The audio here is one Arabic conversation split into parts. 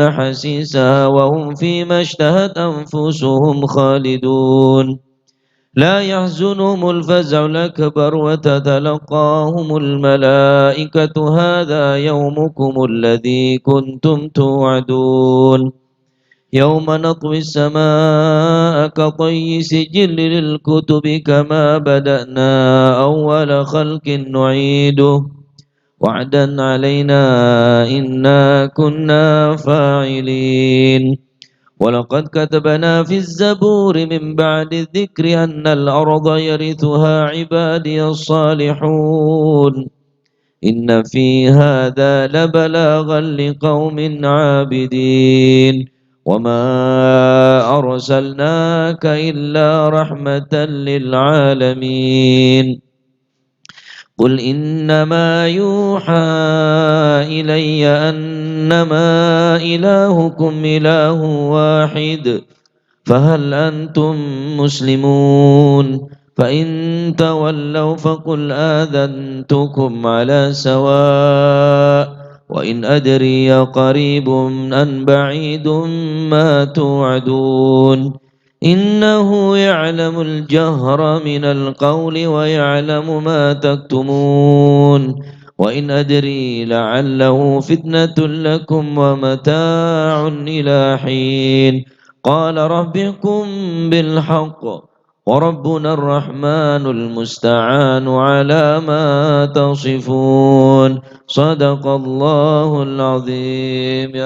حسيسا وهم فيما اشتهت أنفسهم خالدون لا يحزنهم الفزع الأكبر وتتلقاهم الملائكة هذا يومكم الذي كنتم توعدون يوم نطوي السماء كطي سجل للكتب كما بدأنا أول خلق نعيده وعدا علينا إنا كنا فاعلين ولقد كتبنا في الزبور من بعد الذكر أن الأرض يرثها عبادي الصالحون إن في هذا لبلاغا لقوم عابدين وما أرسلناك إلا رحمة للعالمين قل إنما يوحى إلي أنما إلهكم إله واحد فهل أنتم مسلمون فإن تولوا فقل آذنتكم على سواء وإن أدري قريب أم بعيد ما توعدون إنه يعلم الجهر من القول ويعلم ما تكتمون وإن أدري لعله فتنة لكم ومتاع إلى حين قال ربكم بالحق وربنا الرحمن المستعان على ما تصفون صدق الله العظيم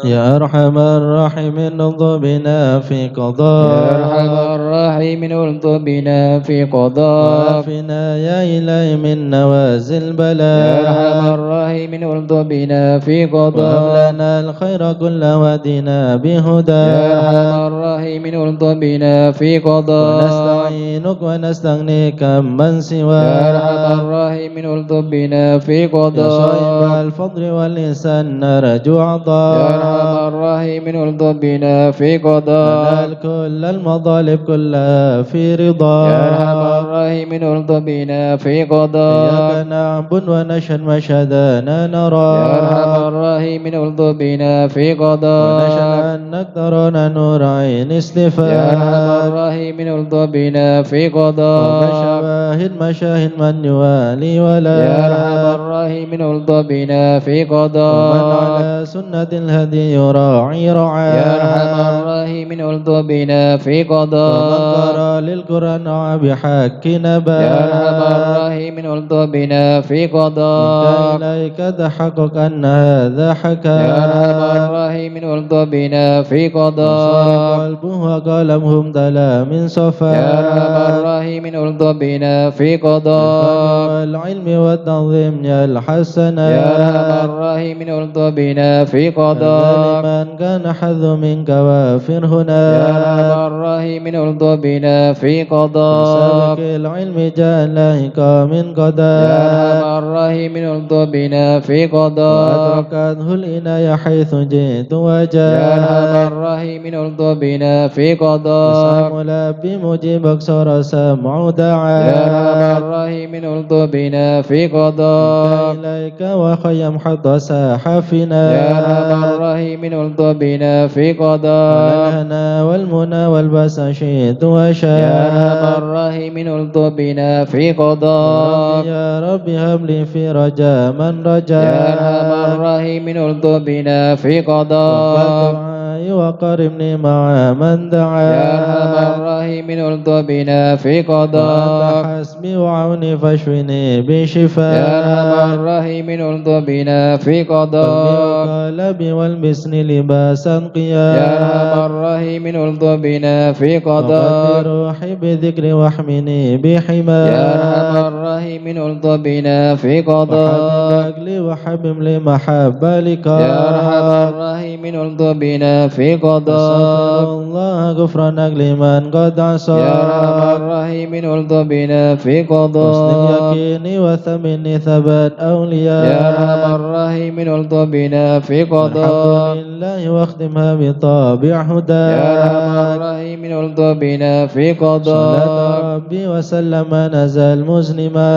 يا أرحم الراحمين انظر بنا في قضاء يا أرحم الراحمين انظر بنا في قضاء وعافنا يا إلهي من نوازل البلاء يا أرحم الراحمين انظر بنا في قضاء وهب لنا الخير كله ودنا بهدى يا أرحم الراحمين انظر بنا في قضاء ونستعينك ونستغنيك من سواك يا أرحم الراحمين انظر بنا في قضاء يا صاحب الفضل والإحسان نرجو عطاء يا أرحم الراحمين انظر بنا في قضاء ننال كل المطالب كلها في رضا يا أرحم الراحمين انظر بنا في قضاء إياك نعبد ونشهد مشهدنا نرى يا أرحم الراحمين انظر بنا في قضاء ونشهد أنك ترانا نور عين استفاد يا أرحم الراحمين انظر بنا في قضاء وشواهد مشاهد من يوالي ولا يا أرحم الراحمين انظر بنا في ومن قضاء على سنة الهدي يراعي رعاه يا أرحم الراحمين انظر بنا في ومن قضاء قرأ للقرآن بحق نبا يا أرحم الراحمين انظر بنا في منك قضاء إليك تحقق أن هذا حكى يا أرحم الراحمين انظر بنا في قضاء قلبه وقلمهم تلا من صفا يا أرحم الراحمين انظر بنا في قضاء والعلم والتنظيم يا الحسنا يا أرحم الراحمين انظر بنا في قضاء من كان حظ منك وافر هنا يا أرحم الراحمين انظر بنا في قضاء سابق العلم جاء لاهق من قضاء يا أرحم الراحمين انظر بنا في قضاء وأدركته الإناية حيث جئت وجاء يا أرحم الراحمين انظر بنا في قضاء ملبي مجيبك صار سمع دعاء يا أرحم الراحمين انظر بنا في قضاء إليك وخيم حط ساحفنا يا أرحم الراحمين انظر بنا في قضاء الهنا والمنى والبس شئت وشاء يا أرحم الراحمين انظر بنا في قضاء يا رب هب لي في رجاء من رجا يا أرحم الراحمين انظر بنا في قضاء وقربني مع من دعا يا أرحم الراحمين انظر بنا في وأنت قضاء حسبي وعوني فاشفني بشفاء يا أرحم الراحمين انظر بنا في قضاء قلبي والبسني لباسا قيا يا أرحم الراحمين انظر بنا في قضاء وقد روحي بذكري واحمني بحما يا أرحم الراحمين انظر بنا في وحبب قضاء أجلي وحبب لي محبة لك يا أرحم الراحمين انظر بنا في قضاء أستغفر الله غفرانك لمن قد عصى يا أرحم الراحمين انظر بنا في حسن قضاء يقيني وثمني ثبات أولياء يا أرحم الراحمين انظر بنا في الحمد قضاء لله واختمها بطابع هدى يا أرحم الراحمين الرحيم الطف بنا في صلاة قضاء ربي وسلم نزل يا مسلما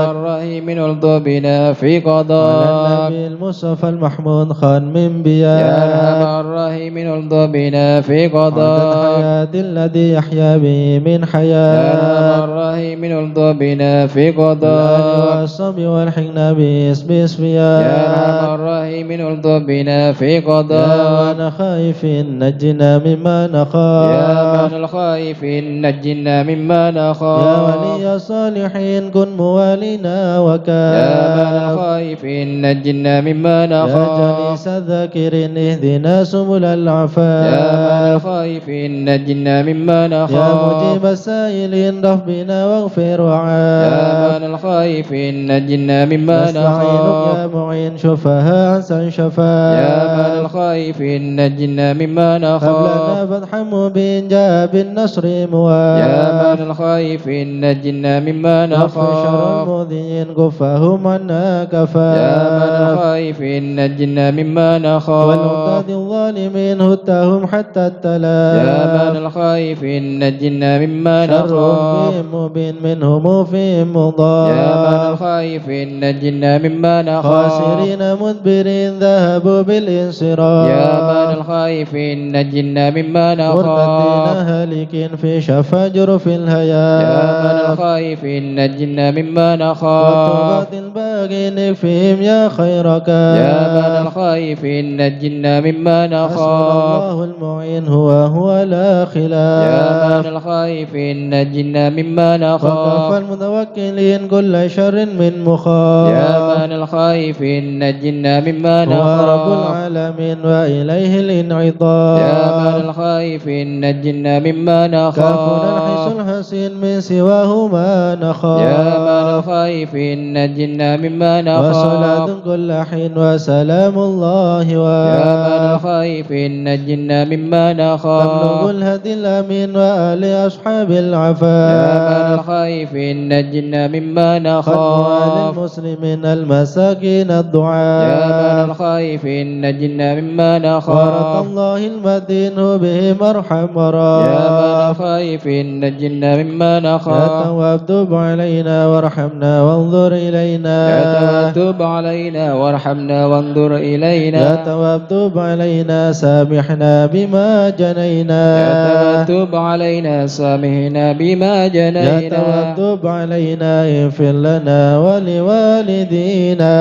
أرحم الراحمين الطف بنا في على قضاء النبي المصطفى المحمود خان من يا أرحم بيان الراحمين الطف بنا في عدد قضاء حياة الذي يحيا به من يا أرحم حياة الراحمين الطف بنا في الآل قضاء والصبي والحقنا باسم يا اسفيان أرحم الراحمين الطف بنا في يا قضاء من خائف نجنا مما يا نخاف من الخائفين نجنا مما يا نخاف ولي الصالحين كن موالينا يا من وكاف الخائفين نجنا مما يا نخاف جليس الذاكرين اهدنا سبل يا من العفاف الخائفين نجنا مما يا نخاف مجيب السائلين ربنا واغفر يا وعاف من الخائفين نجنا مما نستعينك نخاف يا معين شفها أحسن يا من شفاف الخائفين نجنا مما هب نخاف لنا فتحا مبين جاء بالنصر يا مواف من الخائفين نجنا مما واخف شر نخاف المؤذين كفهم عنا يا من كفاف الخائفين نجنا مما نخاف والعتاد الظالمين هتهم حتى يا التلاف من الخائفين نجنا مما شرهم نخاف فيهم مبين منهم فيهم يا من مضاف الخائفين نجنا مما نخاف خاسرين مدبرين ذهبوا يا من بالانصراف الخائفين نجنا مما مرتدين نخاف هالكين في شفا جرف يا من الهياف الخائفين نجنا مما نخاف والتوبات الباقين فيهم يا خير يا من كاف الخائفين نجنا مما حسبنا نخاف الله المعين هو لا يا خلاف من الخائفين نجنا مما وكفى نخاف المتوكلين كل شر من يا مخاف من الخائفين نجنا مما هو رب نخاف العالمين وإليه يا الانعطاف من الخائفين نجنا مما كافنا الحس نخاف الحسين من سواه ما يا من نخاف الخائفين نجنا مما وصلاة نخاف كل حين وسلام الله يا من واف الخائفين نجنا مما تبلغ نخاف الهدي الأمين وآل أصحاب يا من العفاف الخائفين نجنا مما ختم نخاف للمسلمين المساكين يا من الضعاف الخائفين نجنا مما ورد نخاف الله المدين بهم ارحم يا من وراف الخائفين نجنا مما يا نخاف تواب تب علينا وارحمنا وانظر يا إلينا تواب علينا وارحمنا وانظر يا إلينا تواب تب علينا سامحنا بما يا جنينا تواب علينا سامحنا بما يا جنينا تواب تب علينا اغفر لنا يا ولوالدينا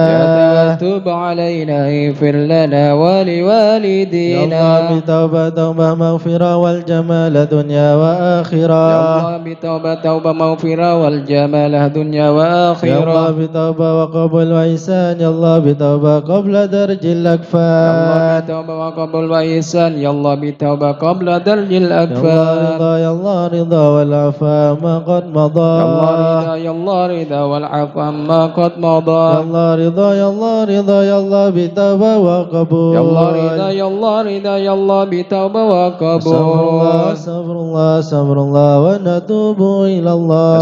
تواب علينا اغفر لنا يا ولوالدينا الله بتوبة توبة مغفرة والجمال دنيا يا وآخرة الله بتوبة توبة مغفرة والجمال دنيا يا الله وآخرة بتوبة وقبول وإحسان يا الله بتوبة قبل درج يا الله الأكفان بتوبة وقبول وإحسان يا الله بتوبة قبل درج يا الله الأكفان رضا يا الله رضا والعفا ما قد مضى يا الله رضا يا الله رضا والعفو عما قد يا مضى الله رضا يا الله رضا يا الله بتوبة وقبول يا الله رضا يا الله رضا يا الله بتوبة وقبول استغفر الله استغفر الله ونتوب إلى الله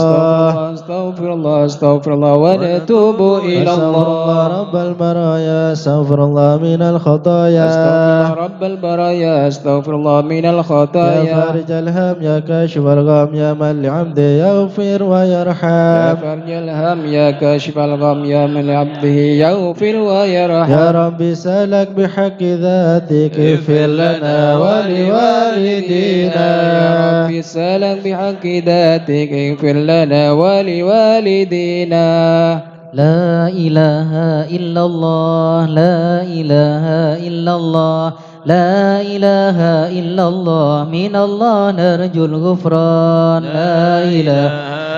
استغفر الله استغفر الله ونتوب إلى استغفر الله الله رب البرايا استغفر الله من استغفر الخطايا الله رب البرايا استغفر الله من يا الخطايا فارج الهم يا كاشف الغم يا من لعبده يغفر يا ويرحم فرج الهم يا كاشف الغم يا من عبده يغفر يا ويرحم رب سألك بحق ذاتك اغفر لنا ولوالدينا يا رب سلام بحق ذاتك اغفر لنا ولوالدينا لا إله إلا الله لا إله إلا الله لا إله إلا الله من الله نرجو الغفران لا إله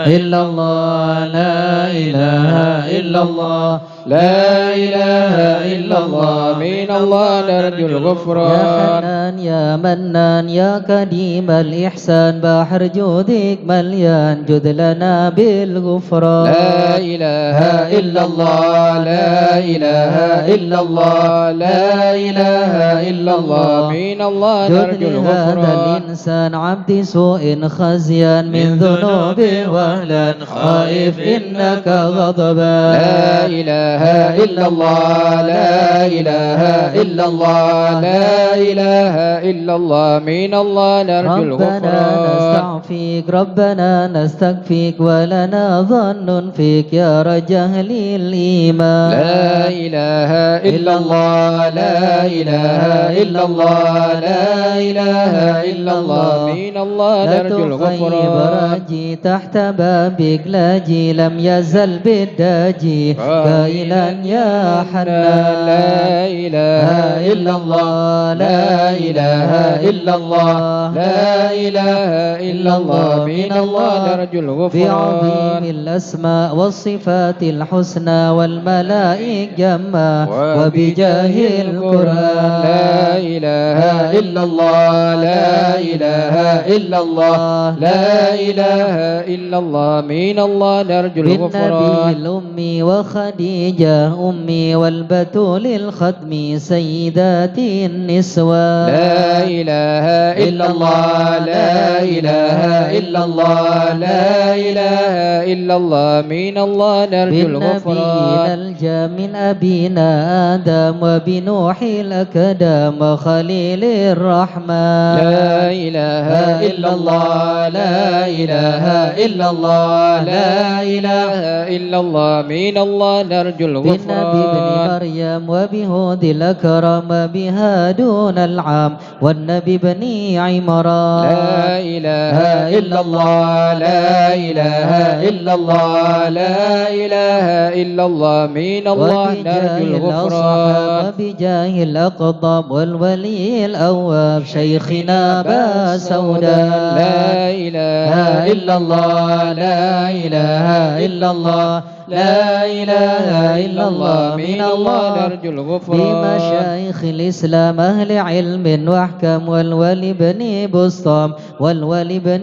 إلا الله لا إله إلا الله لا إله إلا الله من الله نرجو يا الغفران حنان يا منان يا كريم الإحسان بحر جودك مليان جد لنا بالغفران لا إله إلا الله لا إله إلا الله لا إله إلا الله من الله نرجو جدني هذا الغفران الإنسان عبد سوء خزيان من ذنوب وهلا خائف إنك غضبان لا إله إلا الله لا إله إلا الله لا إله إلا الله من الله نرجو ربنا الغفران نستعفيك ربنا نستكفيك ولنا ظن فيك يا رجاء الإيمان لا إله إلا الله لا إله إلا الله لا إله إلا الله من الله لا نرجو تخيب الغفران راجي تحت بابك لاجي لم يزل بالداجي قائلا يا حنان لا إله إلا الله لا إله إلا الله لا إله إلا الله من الله نرجو الغفران بعظيم الأسماء والصفات الحسنى والملائك جمّا وبجاه القرآن لا إله إلا الله لا إله إلا الله لا إله إلا الله من الله نرجو بالنبي الغفران الأمي وخديجة أمي والبتول الختم سيدات النسوان لا إله إلا الله لا إله إلا الله لا إله إلا الله من الله نرجو الغفران بالنبي نلجأ من أبينا آدم وبنوح الأكدام وخليل الرحمن لا إله إلا الله لا إله إلا الله لا إله إلا الله من الله نرجو بالنبي ابن الغفران مريم وبهود الأكرم وبهادون العام والنبي بن عمران لا إله إلا الله لا إله إلا الله لا إله إلا الله من الله نرجو الغفران وبجاه الأقطاب والولي الأواب شيخنا أبا سوداء لا إله إلا الله لا إله إلا الله لا إله إلا الله من الله نرجو الغفران بمشايخ الإسلام أهل علم واحكم والولي بن بسطام والولي بن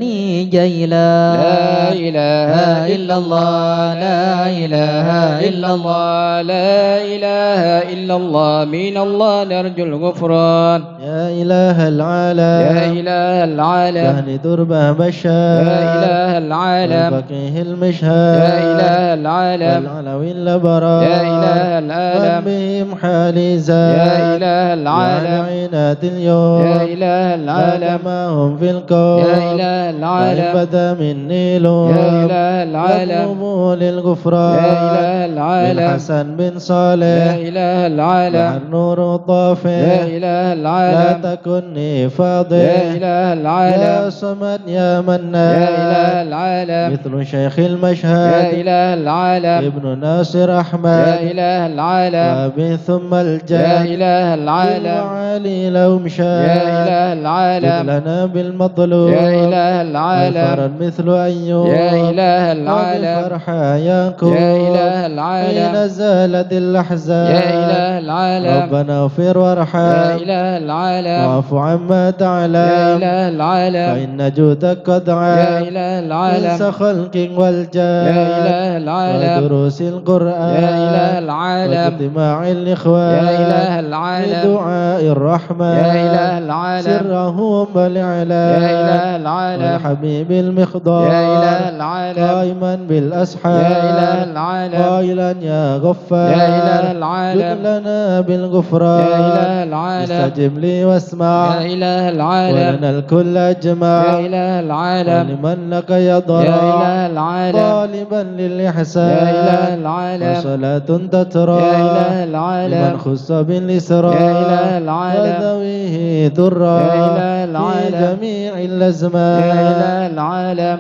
جيلان لا إله إلا الله لا إله إلا الله لا إله إلا الله من الله نرجو الغفران يا إله العالم يا إله العالم يهني دربه بشار يا إله العالم الفقيه المشهد يا إله العالم والعلوي الأبرار يا إله العالم بهم حالي زاد يا إله العالم عناد اليوم يا إله العالم ما هم في الكون يا إله العالم بدا من نيل يا إله العالم يطلبوا للغفران يا إله العالم من حسن بن يا صالح إله العالم النور طافح يا إله لا العالم تكني فاضح يا إله يا العالم صمد يا منان يا إله العالم مثل شيخ يا المشهد إله العالم ابن ناصر يا أحمد إله العالم وابن ثم يا الجاد إله العالم وعلي لو مشى يا إله العالم لنا بالمطلوب يا إله العالم الفرد مثل أيوب يا إله العالم وبالفرحة ينكب يا إله العالم حين زالت الأحزان يا إله العالم ربنا اغفر يا وارحم إله العالم واعف عما يا تعلم إله العالم فإن جودك قد يا عام إله انس العالم خلق يا والجاد إله العالم ودروس القرآن يا إله العالم واجتماع الإخوان يا إله العالم بدعاء الرحمن يا إله العالم سرهم يا والإعلان إله العالم والحبيب المخضار يا إله العالم قائما بالأسحار يا إله العالم قائلا يا غفار يا إله العالم جد لنا بالغفران يا إله العالم استجب لي واسمع يا إله العالم ولنا الكل أجمع يا إله العالم ولمن لك يضرع يا إله العالم طالبا للإحسان يا إله العالم وصلاة تترى يا إله العالم لمن خص بالإسراء يا إله العالم وذويه درا يا إله في العالم جميع يا الأزمان إله العالم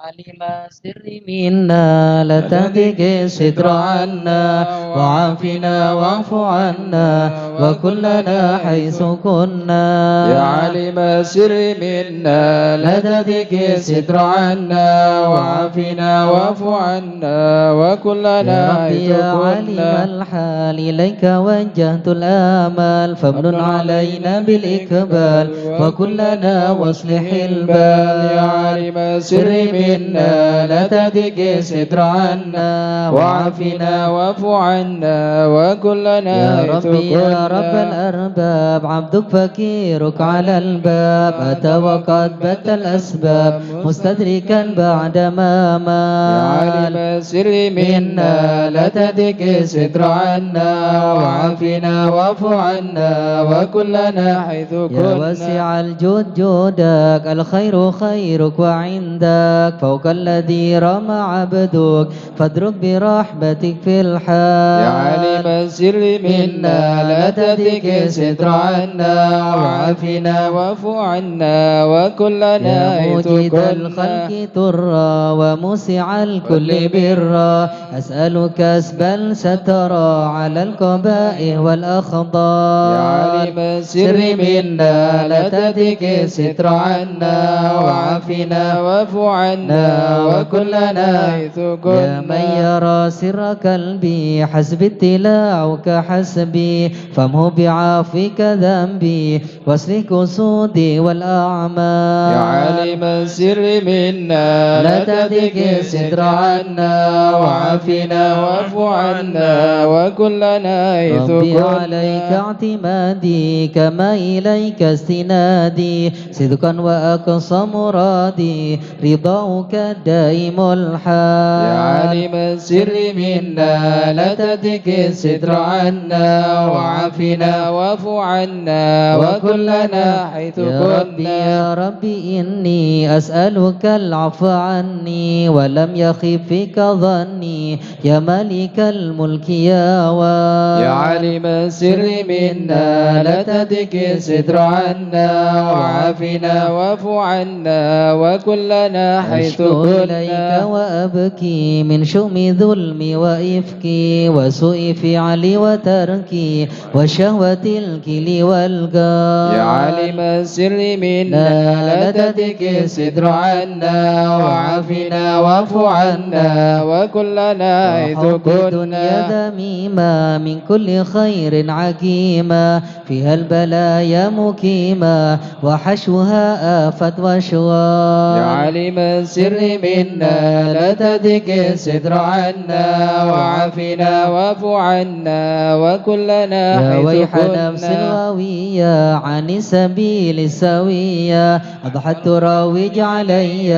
علم سر منا لتهدك ستر عنا وعافنا واعف عنا وكلنا حيث كنا يا عالم سر منا لا تهدك ستر عنا وعافنا واعف عنا وكلنا يا ربي حيث يا عليم كنا الحال إليك وجهت الآمال فمن علينا بالإقبال وكلنا واصلح البال يا عالم سر منا منا لا تهتك الستر عنا وعافنا واعف عنا وكلنا يا حيث ربي يا كنا. رب الأرباب عبدك فكيرك على الباب أتى وقد بت الأسباب مستدركا بعدما يا مال عالم السر منا لا تهتك الستر عنا وعافنا واعف عنا وكلنا حيث يا كنا. واسع الجود جودك الخير خيرك وعندك فوق الذي رمى عبدك فادرك برحمتك في الحال يا عالم السر منا لا تهتك الستر عنا وعافنا واعف عنا وكلنا يا حيث موجد كنا. الخلق ترى وموسع الكل برا أسألك كسبا سترى على القبائح والأخضار يا عالم السر منا لا تهتك الستر عنا وعافنا واعف عنا وكلنا حيث كنا. يا من يرى سر قلبي حسب اتلاعك حسبي فامه بعافيك ذنبي واصلح قصودي والأعمال يا عالم السر منا لا تهتك الستر عنا وعافنا واعف عنا وكلنا حيث ربي كنا. عليك اعتمادي كما إليك استنادي صدقا وأقصى مرادي رضاك دائم الحال يا عالم السر منا لا تهتك الستر عنا وعافنا واعف عنا وكلنا حيث يا ربي كنا. يا ربي إني أسألك العفو عني ولم يخف فيك ظني يا مالك الملك يا واد يا عالم السر منا لا تهتك الستر عنا وعافنا واعف عنا وكلنا حيث أشكو إليك كنا. وأبكي من شؤم ظلمي وإفكي وسوء فعلي وتركي وشهوة الكل والقال يا عالم السر منا لا تهتك الستر عنا وعافنا واعف عنا وكلنا حيث وحب الدنيا كنا. ذميمة من كل خير عكيمة فيها البلايا مكيمة وحشوها آفة يا وشوار عالم السر منا لا تهتك الستر عنا وعافنا واعف عنا وكلنا يا حيث ويح نفس كنا. الغاوية عن السبيل السوية أضحت تراوج علي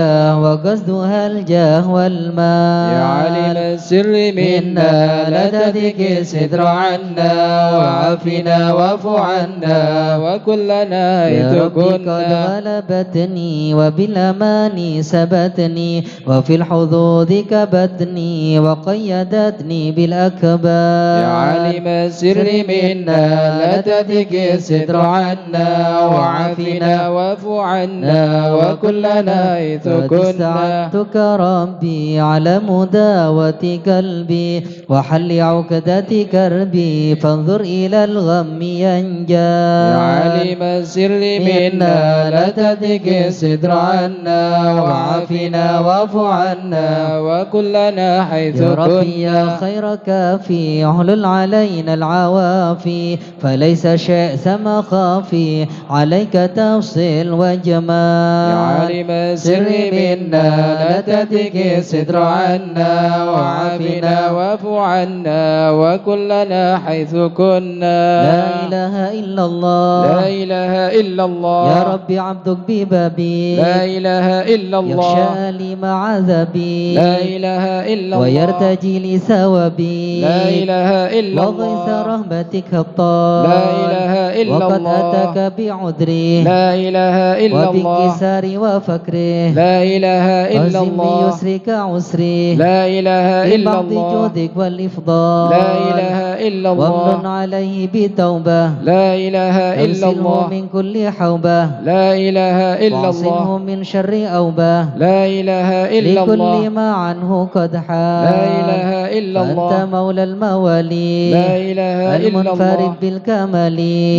وقصدها الجاه والمال يا عالم السر منا لا تهتك الستر عنا وعافنا واعف عنا وكلنا يا حيث ربي قد كنا. غلبتني وبالأمان سبتني وفي الحظوظ كبتني وقيدتني بالأكبار يا عالم السر منا لا تهتك الستر عنا وعافنا واعف عنا وكلنا حيث قد كنا. استعنتك ربي على مداوة قلبي وحل عقدة كربي فانظر إلى الغم ينجى يا عالم السر منا لا تهتك الستر عنا وعافنا واعف عنا وكلنا حيث يا ربي يا كنا. خير كافي احلل علينا العوافي فليس شيء سما خافي عليك تفصيل وجمال يا عالم السر منا لا تهتك الستر عنا وعافنا واعف عنا وكلنا حيث كنا. لا إله إلا الله لا إله إلا الله. يا ربي عبدك ببابي لا إله إلا الله. يخشى لي مع ذبي لا إله إلا الله. ويرتجي لي ثوابي لا إله إلا وغيث الله. رحمتك الطال لا إله إلا وقد الله. أتاك بعذري لا إله إلا الله. وبانكسار وفكره لا إله إلا وزن الله. بيسرك عسري لا إله إلا ببعض الله. جودك والإفضال لا إله إلا وامن الله. عليه بتوبة لا إله إلا أرسله الله. من كل حوبة لا إله إلا الله. واعصمه من شر أوبة لا إله إلا لكل الله. ما عنه قد حال لا إله إلا فأنت الله. مولى الموالي لا إله إلا المنفرد الله. بالكمال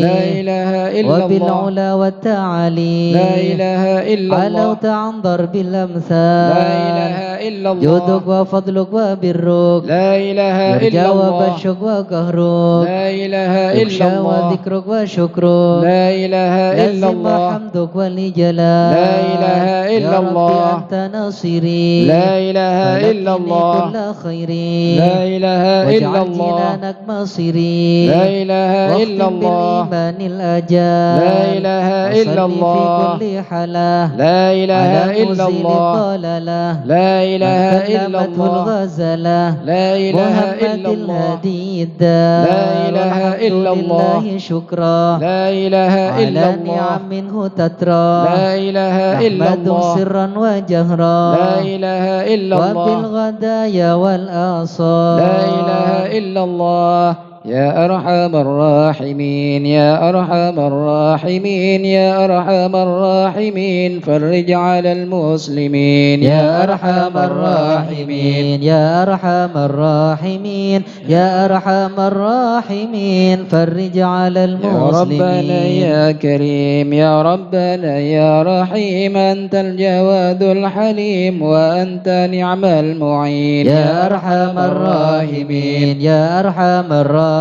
لا إله إلا الله. وبالعلا والتعالي لا إله إلا الله. علوت عن ضرب الأمثال لا إله إلا الله جودك وفضلك وبرك لا إله إلا يرجى الله وبشك وقهرك لا إله إلا يخشى الله وذكرك وشكرك لا إله إلا لازم الله حمدك ولجلال لا إله إلا يا ربي الله أنت ناصري لا إله إلا فلكني الله كل خيري لا إله إلا واجعل الله جنانك مصيري لا إله إلا واختم الله بالإيمان الأجال لا إله إلا وصلي الله في كل حالة لا إله على إلا مزيل الله الضلالة لا إله من إلا كلمته الله الغزلة لا إله محمد إلا الله الهادي الدار لا إله والحمد إلا الله لله شكرا لا إله إلا على الله نعم منه تترى لا إله إلا نحمده الله سرا وجهرا لا إله إلا الله وبالغدايا والآصال لا إله إلا الله يا أرحم الراحمين يا أرحم الراحمين يا أرحم الراحمين فرج على المسلمين يا أرحم الراحمين يا أرحم الراحمين يا أرحم الراحمين فرج على يا ربنا المسلمين يا كريم يا ربنا يا رحيم أنت الجواد الحليم وأنت نعم المعين يا أرحم الراحمين يا أرحم الراحمين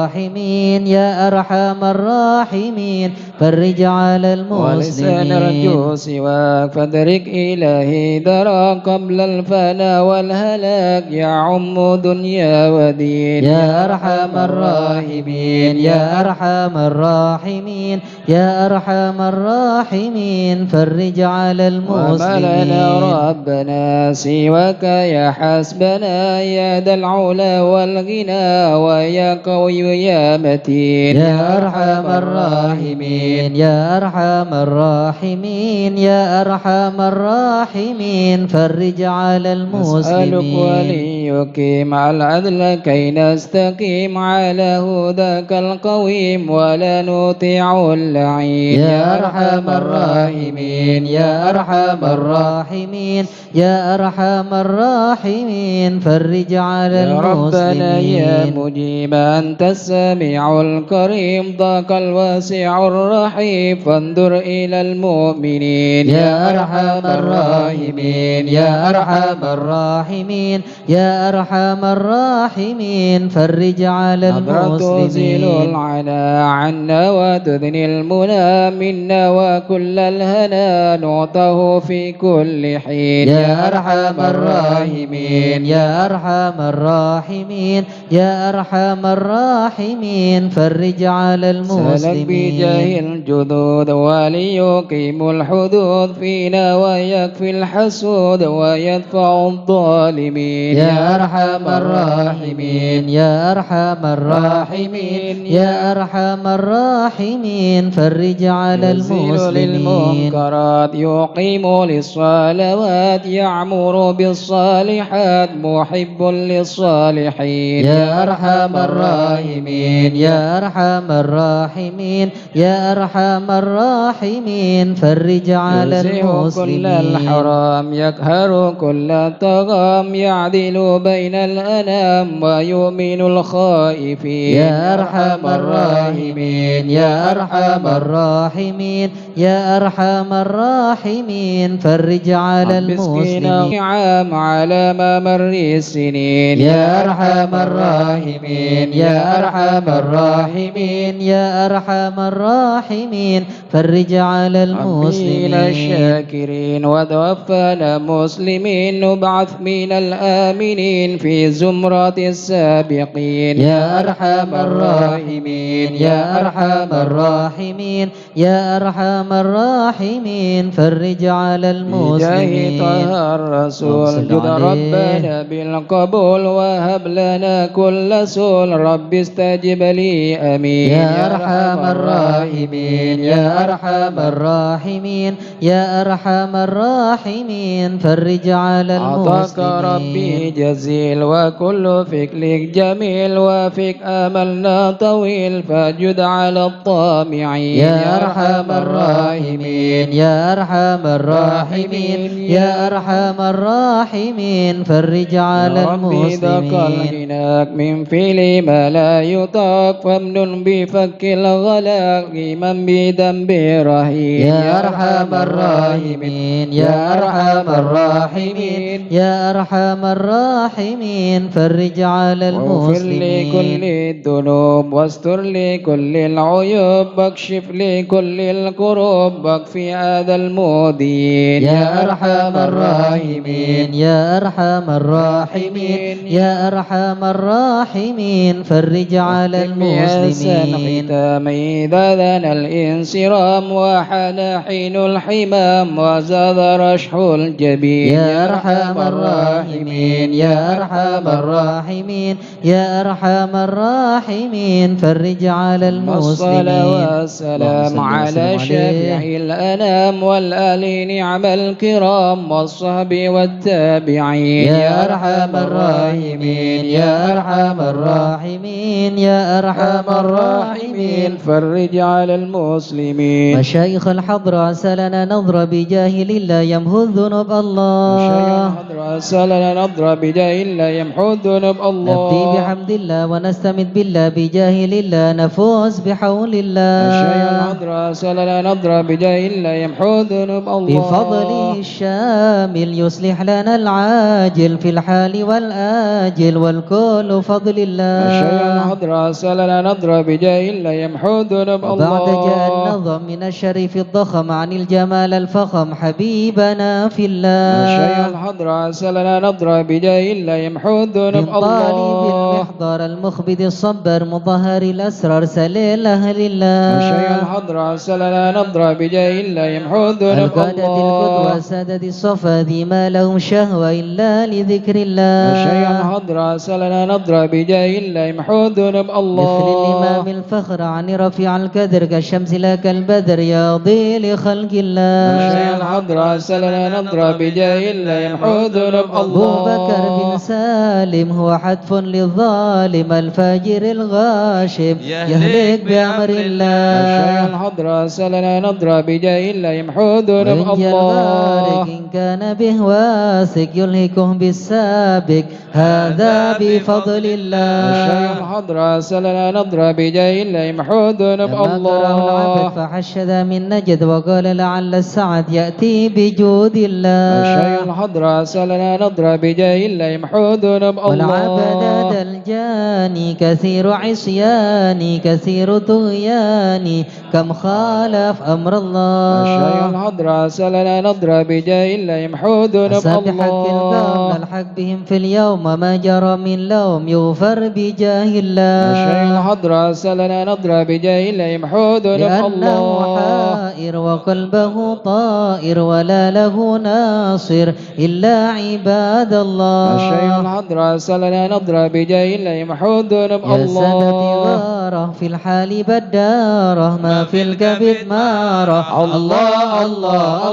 يا أرحم الراحمين فرج على ولسان المسلمين نرجو سواك فادرك إلهي درى قبل الفناء والهلاك يعم دنيا ودين يا أرحم الراحمين يا أرحم الراحمين يا أرحم الراحمين فرج على وما لنا المسلمين ربنا سواك يا حسبنا يا ذا العلا والغنى ويا قوي يا متين يا أرحم الراحمين يا أرحم الراحمين يا أرحم الراحمين فرج على نسألك المسلمين وليقيم على العدل كي نستقيم على هداك القويم ولا نطيع اللعين يا أرحم الراحمين يا أرحم الراحمين يا أرحم الراحمين فرج على يا ربنا يا المسلمين مجيب أنت السميع الكريم ضاق الواسع الرحيم فانظر إلى المؤمنين يا أرحم الراحمين يا أرحم الراحمين يا أرحم الراحمين فرج على نظرة تزيل المسلمين العنا عنا وتدني المنى منا وكل الهنا نعطه في كل حين يا أرحم الراحمين يا أرحم الراحمين يا أرحم الراحمين فرج على سلك بجاه المسلمين الجدود وليقيم الحدود فينا ويكفي الحسود ويدفع الظالمين يا أرحم الراحمين يا أرحم الراحمين يا أرحم الراحمين فرج على يزيل المسلمين للمنكرات يقيم للصلوات يعمر بالصالحات محب للصالحين يا أرحم الراحمين يا أرحم الراحمين يا أرحم الراحمين فرج على يزيح كل المسلمين الحرام يقهر كل الطغام يعدل بين الأنام ويؤمن الخائفين يا أرحم الراحمين يا أرحم الراحمين يا أرحم الراحمين فرج على المسكين المسلمين نعم على ممر السنين يا أرحم الراحمين يا أرحم الراحمين يا أرحم الراحمين فرج على ربنا المسلمين الشاكرين وتوفنا مسلمين نبعث من الآمنين في زمرة السابقين يا أرحم الراحمين يا أرحم الراحمين يا أرحم الراحمين فرج على بجاه المسلمين طه الرسول اللهم صل جد عليه. ربنا بالقبول وهب لنا كل سول رب استجب لي أمين يا أرحم الراحمين يا أرحم الراحمين يا أرحم الراحمين فرج على أعطاك المسلمين ربي جزيل وكل فكرك جميل وفيك آملنا طويل فجد على الطامعين يا أرحم الراحمين يا أرحم الراحمين يا أرحم الراحمين فرج على ربي ذاك المسلمين الغناك من فعل ما لا يطاق فامنن بفك الغلاق من بذنب رهين يا أرحم الراحمين يا أرحم الراحمين يا أرحم الراحمين فرج على واغفر لكل المسلمين الذنوب واستر لكل العيوب واكشف لكل الكروب واكفي هذا المؤذين يا أرحم الراحمين يا أرحم الراحمين يا أرحم الراحمين فرج على المسلمين ختام إذا ذن الانصرام وحان حين الحمام وزاد رشح الجبين يا أرحم الراحمين يا أرحم الراحمين يا أرحم الراحمين فرج على المسلمين الصلاة والسلام على شفيع الأنام والآل نعم الكرام والصحب والتابعين يا أرحم الراحمين يا أرحم الراحمين يا أرحم الراحمين فرج على المسلمين مشايخ الحضرة سلنا نظر بجاه الله يمحو الذنوب الله سلنا نضرب بجاه الله يمحو الذنوب الله نبدي بحمد الله ونستمد بالله بجاه الله نفوز بحول الله سلنا نضرب بجاه الله يمحو الذنوب الله بفضله الشامل يصلح لنا العاجل في الحال والآجل والكل فضل الله سلنا نضرب بجاه الله يمحو الذنوب الله وبعد جاء النظم من الشريف الضخم عن الجمال الفخم حبيبنا في الله سلنا نضرب بجاه الله يمحو الذنوب من طالب الله المحضر المخبد الصبر مطهر الأسرار سليل أهل الله سلنا نضرب بجاه الله يمحو الذنوب القادة القدوة سادة الصفا ذي ما لهم شهوة إلا لذكر الله سلنا نضرب بجاه الله يمحو الذنوب الله مثل الإمام الفخر عن رفيع الكدر كالشمس لا كالبدر يا ضيل خلق الله سلنا نضرب بجاه الله يمحو الذنوب أبو الله بكر بن سالم هو حتف للظالم الفاجر الغاشم يهلك بأمر الله سلنا نضرب بجاه الله يمحو الذنوب وإن الله الغارق إن كان به واثق يلهكه بالسابق هذا بفضل الله سلنا نضرب بجاه الله يمحو الذنوب لما قرأه الله العبد فحشد من نجد وقال لعل السعد يأتي بجود الله سلنا نضرب بجاه الله يمحو الذنوب والعبد الله ذا الجاني كثير عصياني كثير طغياني كم خالف أمر الله سلنا نضرب بجاه الله يمحو الذنوب أسى بحق القوم الله نلحق بهم في اليوم ما جرى من لوم يغفر بجاه الله سلنا نضرب بجاه الله يمحو الذنوب لأنه الله حائر وقلبه طائر ولا له ناصر إلا عباد الله سلنا نضرب بجاه الله يمحو الذنوب يا سادتي الله غارة في الحال بدارة ما في الكبد مارة الله الله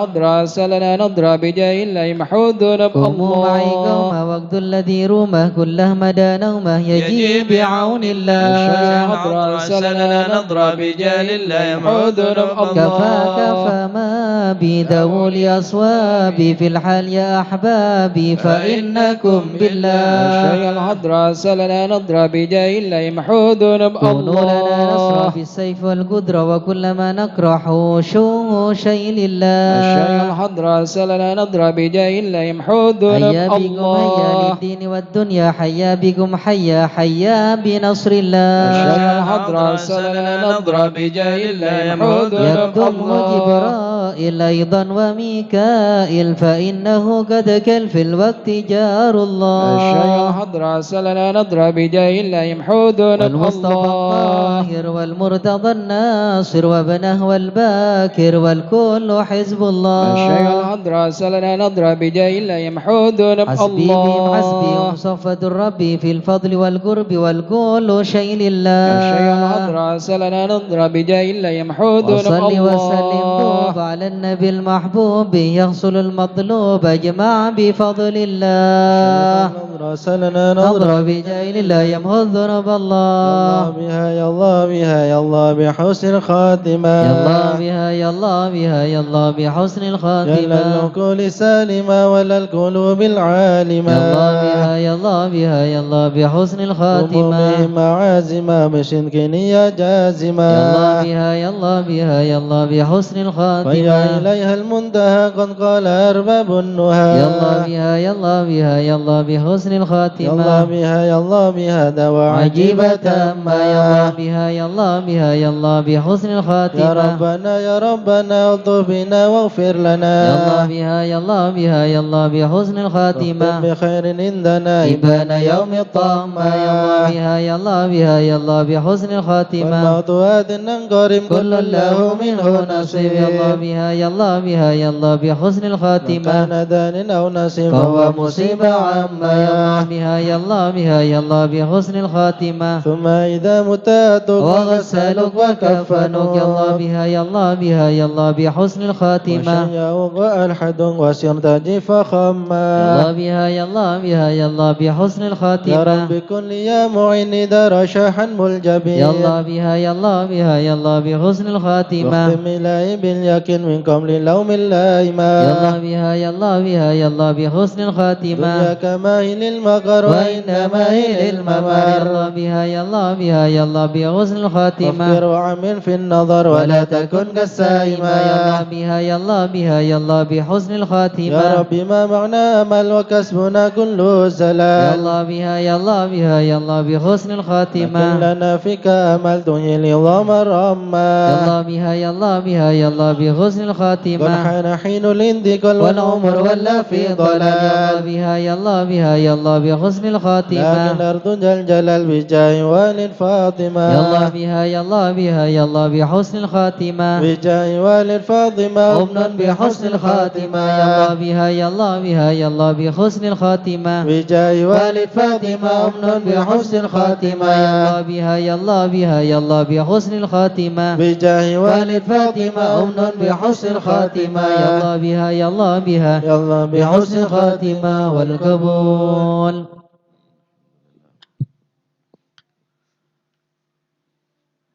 الله سلنا نضرب بجاه الله يمحو الذنوب قوموا معي الله قوما وقد الذي رومه كله مدى نومه يجيب بعون الله سلنا نضرب بجاه الله يمحو الذنوب كفاك الله فما بي ذو الأصواب في الحال يا أحبابي فإنكم بالله سلنا نضرب بجاه الله يمحو الذنوب كونوا لنا نصرا الله بالسيف والقدرة وكل ما نكره شو شيء لله سلنا نضرب بجاه الله يمحو الذنوب حيا بكم هيا الله للدين والدنيا حيا بكم حيا حيا بنصر الله سلنا نضرب بجاه الله يمحو الذنوب يكتبه الله جبرائيل أيضا وميكائيل فإنه قد كل في الوقت جار الله سلنا نضرب بجاه الله يمحو الذنوب والمصطفى الله الطاهر والمرتضى الناصر وابنه والباكر والكل حزب الله سلنا نضرب بجاه الله يمحو الذنوب حسبي بهم حسبي الله وصفة الرب في الفضل والقرب والكل شيء لله سلنا نضرب بجاه الله يمحو الذنوب وصل وسلم الله دوب على النبي المحبوب يحصل المطلوب أجمع بفضل الله راسلنا نظرة نظر بجاهل الله يمحو الذنوب الله يا الله بها يا الله بحسن الخاتمة يا الله بها يا الله بها يا الله بحسن جل الخاتمة العقول سالمة ولا القلوب العالمة يا الله بها يا الله بها يا الله بحسن الخاتمة همومهم عازمة بشنكنية جازمة يا الله بها يا الله بها يا الله بحسن الخاتمة ويا إليها المنتهى قد قال أرباب النهى يا الله بها يا الله بها يا الله بحسن يا الله الخاتمة بها يا الله بها دواء عجيبة ما يا الله بها يا الله بها يا الله بحسن يا الخاتمة ربنا يا ربنا الطف بنا واغفر لنا يا الله بها يا الله بها يا الله بحسن واختم الخاتمة بخير عندنا إبان يوم الطامة يا الله بها يا الله بها يا الله بحسن الخاتمة والموت آت ننقرم كل له منه نصيب يا الله بها يا الله بها يا الله بحسن الخاتمة كان دان أو نصيب فهو مصيبة عامة يا الله بها يا الله بها يا الله بحسن الخاتمة ثم إذا متاتك وغسلك وكفنك يا الله بها يا الله بها يا الله بحسن الخاتمة وشيعوك وألحد وسرت جف يا خما الله بها يا الله بها يا الله بحسن يا الخاتمة رب كن يا معين دار شاحا ملجبين يا الله بها يا الله بها يا الله بحسن الخاتمة واختم إلهي باليقين من قبل لوم اللائمة يا الله بها يا الله بها يا الله بحسن الخاتمة دنياك ماهل المقر وإنما هي للممر يا الله الممر بها يا الله بها يا الله بحسن الخاتمة واغفر وعمل في النظر ولا تكن يا كالسائمة الله بها يا الله بها يا الله بحسن الخاتمة يا رب ما معنا أمل وكسبنا كله يا زلال الله بها يا الله بها يا الله بحسن لكن الخاتمة لنا فيك أمل تنهي العظام يا الرمى الله بها يا الله بها يا الله بحسن قد الخاتمة حان حين الانتقال والعمر ولا في ضلال يا الله ضلال بها يا الله بها يا الله بحسن الخاتمة لكن أرض الجلال بجاه والد فاطمة يا الله بها يا الله بها يا الله بحسن الخاتمة بجاه والد فاطمة أمن بحسن الخاتمة يا الله بها يا الله بها يا الله بحسن الخاتمة بجاه والد فاطمة أمن بحسن الخاتمة يا الله بها يا الله بها يا الله بحسن الخاتمة بجاه والد فاطمة أمن بحسن الخاتمة يا الله بها يا الله بها يا الله بحسن الخاتمة والقبول.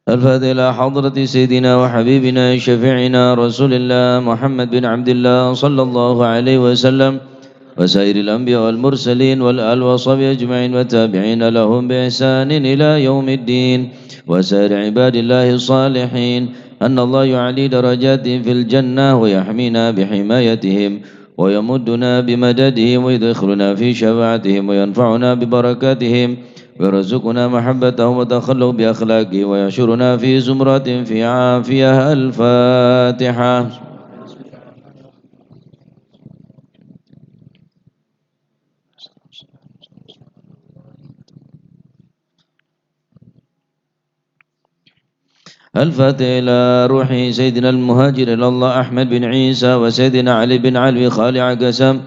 الفاتحة إلى حضرة سيدنا وحبيبنا شفيعنا رسول الله محمد بن عبد الله صلى الله عليه وسلم وسائر الأنبياء والمرسلين والآل وصحبه أجمعين وتابعين لهم بإحسان إلى يوم الدين وسائر عباد الله الصالحين أن الله يعلي درجاتهم في الجنة ويحمينا بحمايتهم ويمدنا بمددهم ويدخلنا في شفاعتهم وينفعنا ببركاتهم ويرزقنا محبتهم وتخلق بأخلاقه ويحشرنا في زمرة في عافية. الفاتحة. الفاتحة إلى روح سيدنا المهاجر إلى الله أحمد بن عيسى وسيدنا علي بن علوي خالع قسم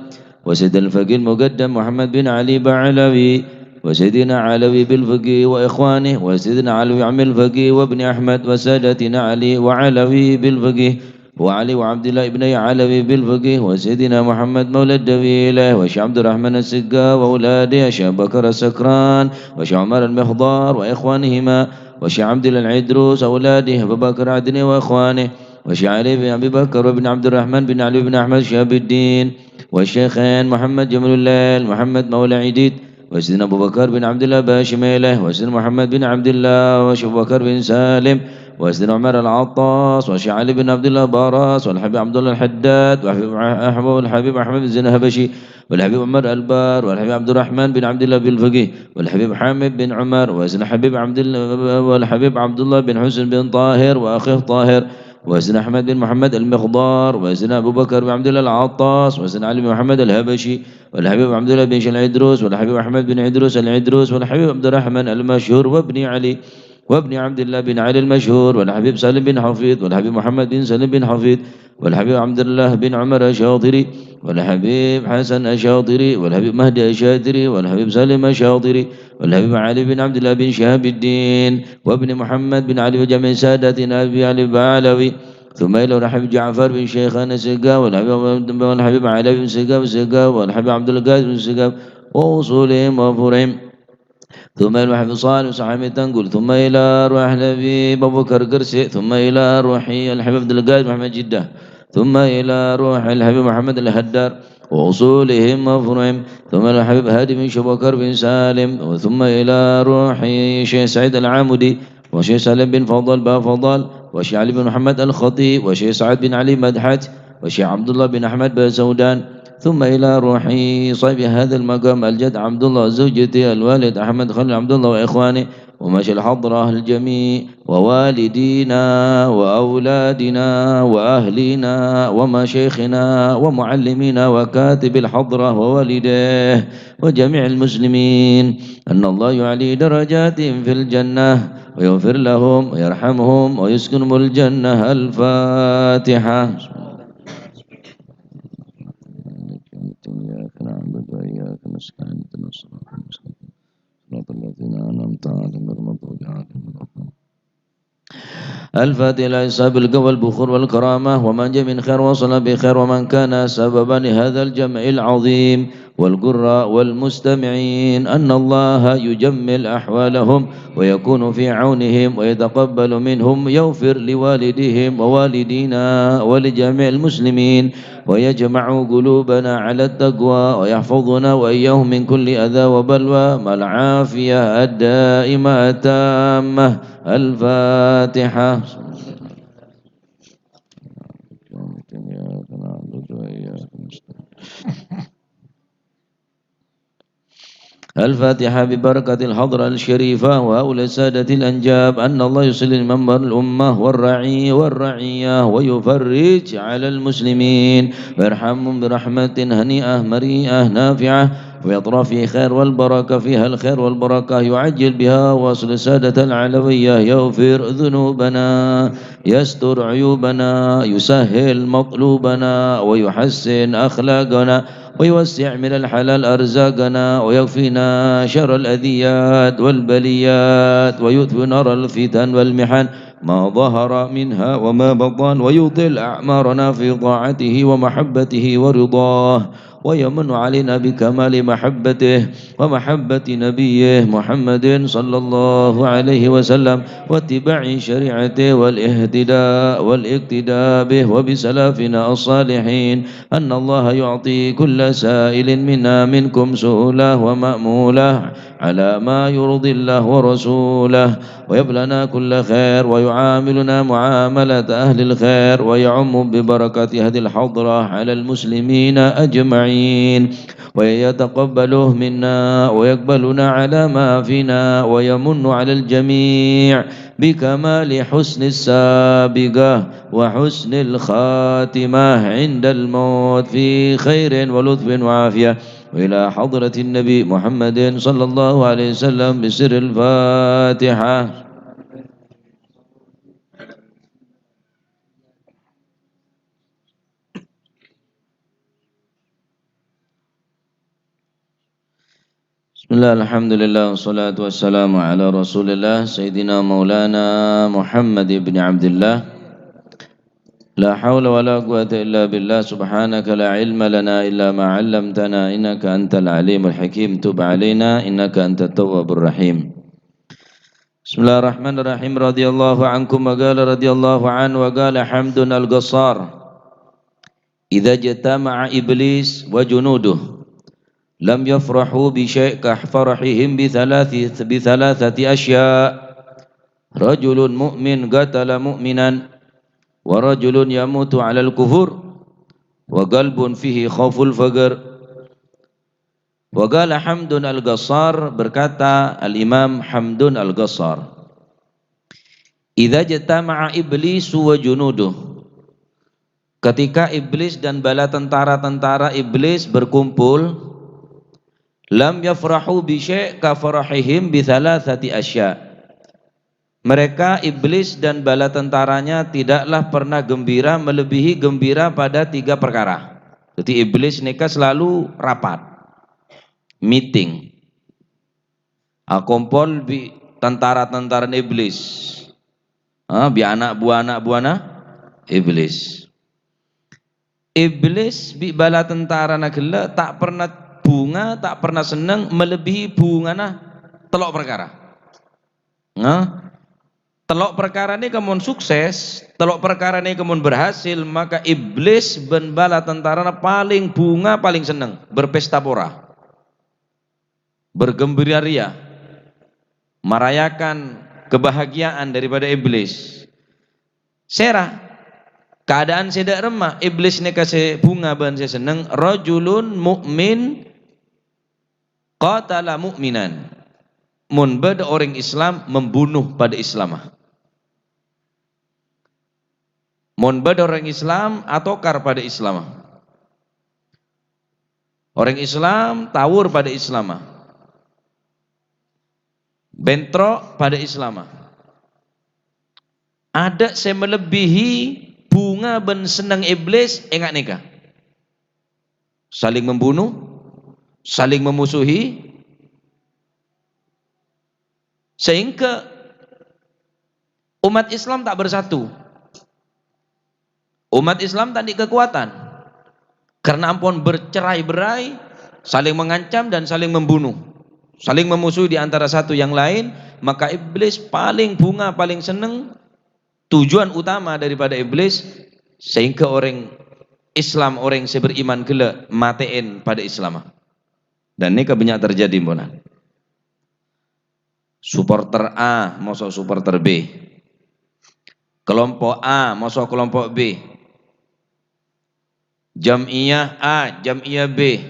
وسيدنا الفقيه المقدم محمد بن علي بعلوي وسيدنا علوي بالفقيه وإخوانه وسيدنا علوي عم الفقيه وابن أحمد وسادتنا علي وعلوي بالفقيه وعلي وعبد الله بن علوي بالفقيه وسيدنا محمد مولى الدويلة وشيخ عبد الرحمن السقا وأولاده شيخ بكر السكران وشيخ عمر المخضار وإخوانهما وشيخ عبد الله العدروس أولاده أبو بكر عدني وإخوانه وشيخ علي بن أبي بكر وابن عبد الرحمن بن علي بن أحمد شهاب الدين والشيخين محمد جمل الليل محمد مولى عديد وسيدنا أبو بكر بن عبد الله باشميله وسيدنا محمد بن عبد الله وشيخ بكر بن سالم وسيدنا عمر العطاس وشيخ علي بن عبد الله باراس والحبيب عبد الله الحداد والحبيب أحمد بن زين الهبشي والحبيب عمر البار والحبيب عبد الرحمن بن عبد الله بالفقيه والحبيب حامد بن عمر وسيدنا حبيب عبد الله والحبيب عبد الله بن حسن بن طاهر وأخيه طاهر وسيدنا أحمد بن محمد المخضار وسيدنا أبو بكر بن عبد الله العطاس وسيدنا علي بن محمد الهبشي والحبيب عبد الله بن العدروس والحبيب أحمد بن عدروس العدروس والحبيب عبد الرحمن المشهور وابن علي وابن عبد الله بن علي المشهور والحبيب سالم بن حفيظ والحبيب محمد بن سالم بن حفيظ والحبيب عبد الله بن عمر الشاطري والحبيب حسن الشاطري والحبيب مهدي الشاطري والحبيب سالم الشاطري والحبيب علي بن عبد الله بن شهاب الدين وابن محمد بن علي وجميع سادتنا أبي علي بعلوي ثم إلى الحبيب جعفر بن شيخان السقاف والحبيب علي بن السقاف والحبيب عبد القادر بن السقاف ووصولهم وفرهم. ثم إلى الحبيب صالح وصحابه تنقل. ثم إلى روح الحبيب أبو بكر قرسي. ثم إلى روح الحبيب عبد القادر محمد جدة. ثم إلى روح الحبيب محمد الهدار ووصولهم وفرهم. ثم إلى الحبيب هادي بن شبكر بن سالم. ثم إلى روح شيخ سعيد العامدي وشيخ سالم بن فضل بافضل وشيخ علي بن محمد الخطيب وشيخ سعد بن علي مدحت وشيخ عبد الله بن أحمد بن سودان. ثم إلى روح صاحب هذا المقام الجد عبد الله زوجتي الوالد أحمد خليل عبد الله وإخوانه ومشي الحضرة الجميع ووالدينا وأولادنا وأهلنا ومشايخنا ومعلمينا وكاتب الحضرة ووالديه وجميع المسلمين أن الله يعلي درجاتهم في الجنة ويغفر لهم ويرحمهم ويسكنهم الجنة. الفاتحة. إياك نعبد وإياك نستعين اهدنا الصراط المستقيم صراط الذين أنعمت عليهم غير المغضوب عليهم ولا الضالين. الفاتحة لأصحاب القوى والبخور والكرامة ومن جاء من خير وصل بخير ومن كان سببا لهذا الجمع العظيم والقراء والمستمعين أن الله يجمل أحوالهم ويكون في عونهم ويتقبل منهم يغفر لوالديهم ووالدينا ولجميع المسلمين ويجمع قلوبنا على التقوى ويحفظنا وإياهم من كل أذى وبلوى مع العافية الدائمة التامة. الفاتحة. الفاتحة ببركة الحضرة الشريفة وهؤلاء السادة الأنجاب أن الله يسلم منبر الأمة والرعية ويفرج على المسلمين ويرحمهم برحمة هنيئة مريئة نافعة ويطرى في خير والبركة فيها الخير والبركة يعجل بها وصل السادة العلوية يغفر ذنوبنا يستر عيوبنا يسهل مطلوبنا ويحسن أخلاقنا ويوسع من الحلال أرزاقنا ويكفينا شر الأذيات والبليات ويطفئ نار الفتن والمحن ما ظهر منها وما بطن ويطيل أعمارنا في طاعته ومحبته ورضاه ويمن علينا بكمال محبته ومحبة نبيه محمد صلى الله عليه وسلم واتباع شريعته والاقتداء به وبسلافنا الصالحين أن الله يعطي كل سائل منا منكم سؤله ومأموله على ما يرضي الله ورسوله ويبلنا كل خير ويعاملنا معاملة أهل الخير ويعم ببركة هذه الحضرة على المسلمين أجمعين ويتقبله منا ويقبلنا على ما فينا ويمن على الجميع بكمال حسن السابقة وحسن الخاتمة عند الموت في خير ولطف وعافية وإلى حضرة النبي محمد صلى الله عليه وسلم بسر الفاتحة. بسم الله الحمد لله والصلاة والسلام على رسول الله سيدنا مولانا محمد بن عبد الله لا حول ولا قوة إلا بالله سبحانك لا علم لنا إلا ما علمتنا إنك أنت العليم الحكيم تب علينا إنك أنت التواب الرحيم. بسم الله الرحمن الرحيم. رضي الله عنكم وقال رضي الله عنه وقال حمد القصار إذا اجتمع إبليس وجنوده لم يفرحوا بشيء كفرحهم بثلاثة أشياء: رجل مؤمن قتل مؤمنا ورجل يموت على الكفر وقلب فيه خوف الفقر. وقال Hamdun al-Ghassar, berkata al-Imam Hamdun al-Ghassar, idza jatama'a iblisu wa junuduh, ketika iblis dan bala tentara-tentara iblis berkumpul, lam yafrahu bi syai' ka farahihim bi thalathati asya', mereka iblis dan bala tentaranya tidaklah pernah gembira melebihi gembira pada 3 perkara. Jadi iblis mereka selalu rapat, meeting, kumpul bi tentara-tentara iblis, bi anak buana Iblis. Iblis bi bala tentara nak gela tak pernah bunga, tak pernah senang melebihi bunga nah telok perkara. Nah, telok perkara ni kemun sukses, telok perkara ni kemun berhasil, maka iblis ben bala tentara paling bunga, paling senang berpesta pora, bergembira ria, merayakan kebahagiaan daripada iblis. Serah keadaan sedak remah, iblis ni kasih bunga ben saya senang. Rajulun mukmin qatala mu'minan, mun beda orang Islam membunuh pada Islamah. Mun beda orang Islam atokar pada Islamah. Orang Islam tawur pada Islamah, bentrok pada Islamah. Ada saya melebihi bunga ben senang iblis enggak nikah. Saling membunuh, saling memusuhi, sehingga umat Islam tak bersatu. Umat Islam tak ada kekuatan karena ampun bercerai-berai, saling mengancam dan saling membunuh, saling memusuhi di antara satu yang lain. Maka iblis paling bunga, paling senang, tujuan utama daripada iblis sehingga orang Islam, orang yang beriman gila matiin pada Islam. Dan ini kebanyakan terjadi bona. Supporter A masuk supporter B, kelompok A masuk kelompok B, jam'iyah A, jam'iyah B,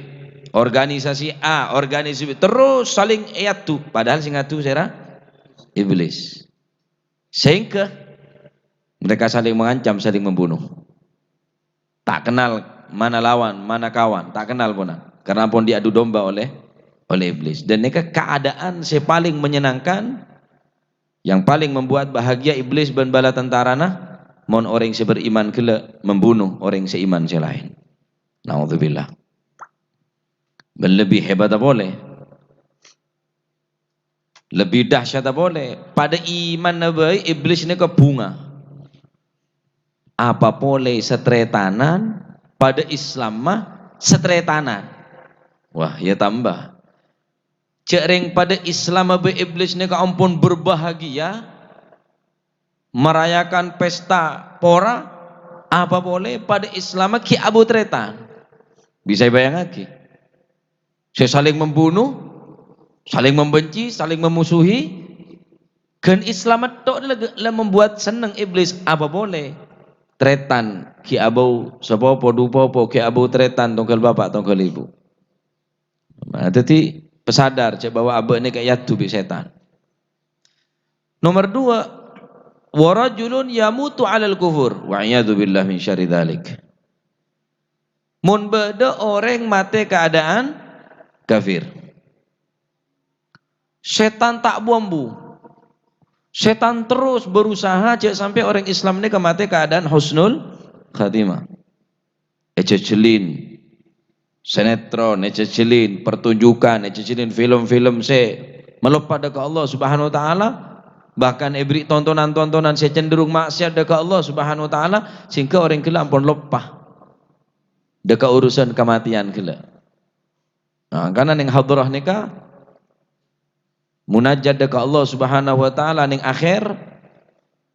organisasi A, organisasi B, terus saling atu, padahal sing atu sera iblis. Sehingga mereka saling mengancam, saling membunuh. Tak kenal mana lawan, mana kawan, tak kenal pun. Karena pun diadu domba oleh iblis. Dan ini keadaan yang paling menyenangkan, yang paling membuat bahagia iblis dan bala tentara nah, mon orang yang beriman gila membunuh orang yang seiman selain. Naudzubillah. Lebih hebat boleh, lebih dahsyat boleh. Pada iman nabi iblis ini ke bunga. Apa boleh setretanan, pada Islam mah setretanan. Wah, ya tambah. Cering pada Islam abe iblis ni ampun berbahagia, merayakan pesta pora. Apa boleh pada Islam ki abu tretan. Bisa bayang lagi. Saya saling membunuh, saling membenci, saling memusuhi. Kan Islam itu adalah membuat senang iblis. Apa boleh tretan ki abau sepopo dupopo ki abau tretan tongkel bapak tongkel ibu. Nah, jadi pesadar cek bahwa abah ini kayak yatu bi setan. Nomor 2, warajulun yamutu alal kufur wa iyadu billah min syarri dzalik. Mun beda orang mati keadaan kafir. Setan tak buambu. Setan terus berusaha cek sampai orang Islam ini mati keadaan husnul khatimah. Ececelin sinetron, ececelin pertunjukan, ececelin film-film melupa dekat Allah Subhanahu wa taala. Bahkan ebri tontonan-tontonan saya cenderung maksiat dekat Allah Subhanahu wa taala sehingga orang gila ampun lupa dekat urusan kematian gila. Nah, karena ning hadrah nikah munajat dekat Allah Subhanahu wa taala ning akhir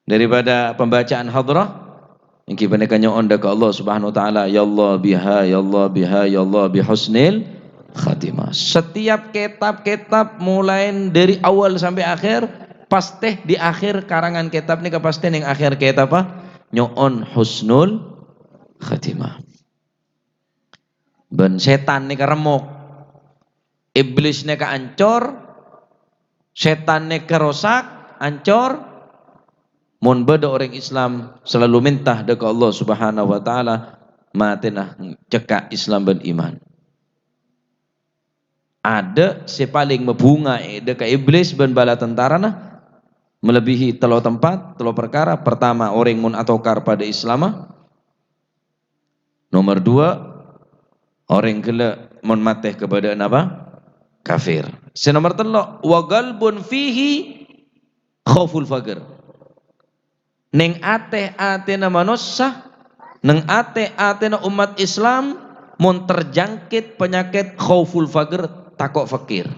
daripada pembacaan hadrah yang kita nyon dekat Allah Subhanahu wa taala, ya Allah biha, ya Allah biha, ya Allah bihusnil khatimah. Setiap kitab-kitab mulai dari awal sampai akhir pasti di akhir karangan kitab ni pasti ning akhir kitab apa? Nyon husnul khatimah. Ben setan ni remuk, iblis ni ancor, setan ni kerosak, ancor. Mun beda orang Islam selalu minta dekat Allah Subhanahu wa taala matinah cekak Islam dan iman. Ada si paling membunga dekat iblis dan bala tentara nah melebihi telo tempat, telo perkara. Pertama orang mun atokar pada Islam. Nomor 2 orang gila mun mateh kepada apa? Kafir. Si nomor 3 wa galbun fihi khauful faqir. neng atena manusia, neng atena umat Islam mun terjangkit penyakit khauful faqr, takok fakir.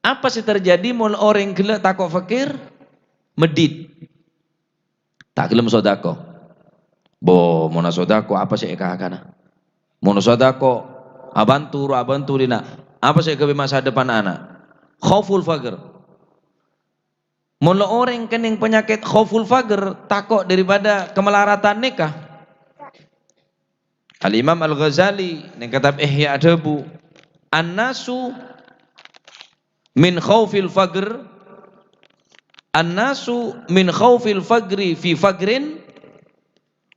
Apa sih terjadi mun orang gila takok fakir? Medit. Tak gelem sodako. Bo mona sodako apa sih ekakana? Mona sodako abantu dina. Apa sih ke masa depan anak? Khauful faqr. Mun orang kening penyakit khauful faqr takok daripada kemelaratan nikah. Al-Imam Al-Ghazali yang kitab Ihya Adabu, an-nasu min khaufil faqr, an-nasu min khaufil faqri fi faqrin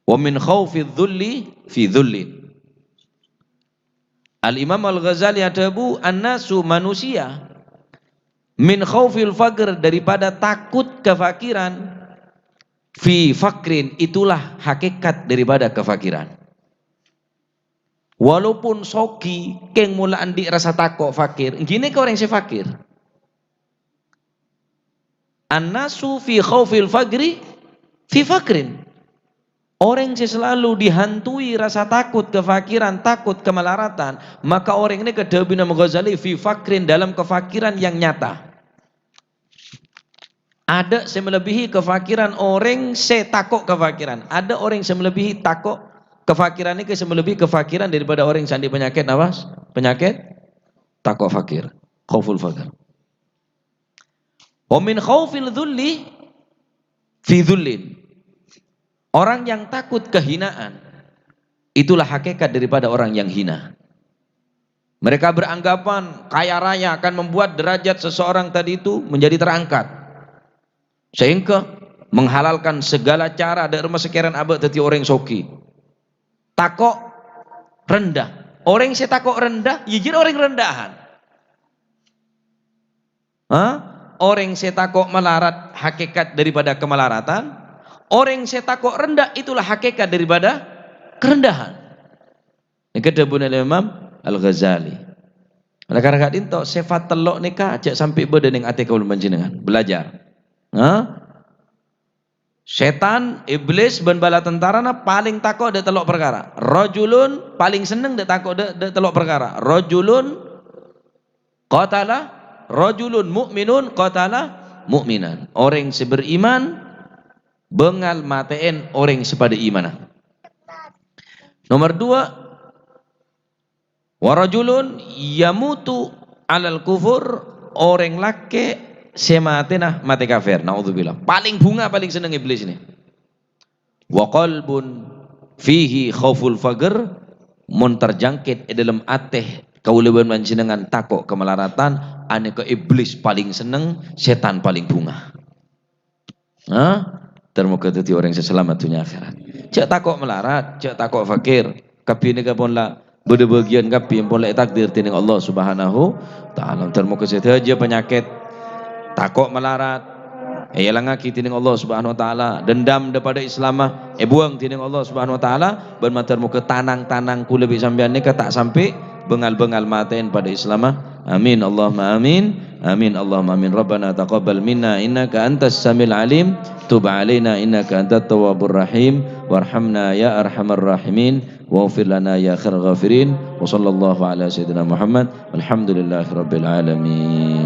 wa min khaufil dhulli fi dhullin. Al-Imam Al-Ghazali Adabu, an-nasu manusia min khaufil faqr daripada takut kefakiran, fi faqrin itulah hakikat daripada kefakiran. Walaupun soki keng mula andi rasa takut fakir, gini ke orang si fakir. An-nasu fi khaufil faqri fi faqrin. Orang yang selalu dihantui rasa takut kefakiran, takut kemelaratan, maka orang ini kedabi Imam Ghazali fi faqrin, dalam kefakiran yang nyata. Ada yang melebihi kefakiran orang takut kefakiran. Ada orang yang melebihi takut kefakiran ini melebihi kefakiran daripada orang yang sandi penyakit nawas, penyakit takut fakir, khauful faqr. Wa min khaufil dhulli fi dhullin. Orang yang takut kehinaan itulah hakikat daripada orang yang hina. Mereka beranggapan kaya raya akan membuat derajat seseorang tadi itu menjadi terangkat, sehingga menghalalkan segala cara dari rumah sekian abad tadi orang soki. Takok rendah. Orang yang takok rendah, yajir orang rendahan. Orang yang takok melarat, hakikat daripada kemelaratan. Orang yang takok rendah, itulah hakikat daripada kerendahan. Ini kedabun Imam Al-Ghazali. Oleh karena itu, sifat telok nikah ajak sampai berdening ati kaul panjenengan. Belajar. Setan, iblis, ben bala tentara paling takut de telok perkara. Rajulun paling seneng de takut de telok perkara. Rajulun qatala, rajulun mu'minun qatala mu'minan. Orang yang beriman bengal mateen orang sepada iman. Nomor 2, wa rajulun yamutu alal kufur, orang laki sematenah mati kafir, naudzubillah. Paling bunga paling seneng iblis ini. Wa qalbun fihi khauful faqr, mun terjangkit dalam ateh kauleueun panjenengan takok kemelaratan, ane ke iblis paling seneng, setan paling bunga. Termuka tadi orang yang selamat dunia akhirat. Cek takok melarat, cek takok fakir, kapi ni kapon la beda bagian kapi yang boleh takdir tining Allah Subhanahu taala. Termuka saja penyakit takok melarat, langaki tining Allah Subhanahu wa taala, dendam daripada Islamah, buang tining Allah Subhanahu wa taala, ban mater muka tanang-tanang kula bi sampean nika tak sampai bengal-bengal maten pada Islamah. Amin Allahumma amin. Amin Allahumma amin. Rabbana taqabbal minna innaka antas samil alim, tub alaina innaka antat tawwabur rahim, warhamna ya arhamar rahimin, waghfir lana ya khairal ghafirin. Wa sallallahu ala sayyidina Muhammad. Alhamdulillahirabbil alamin.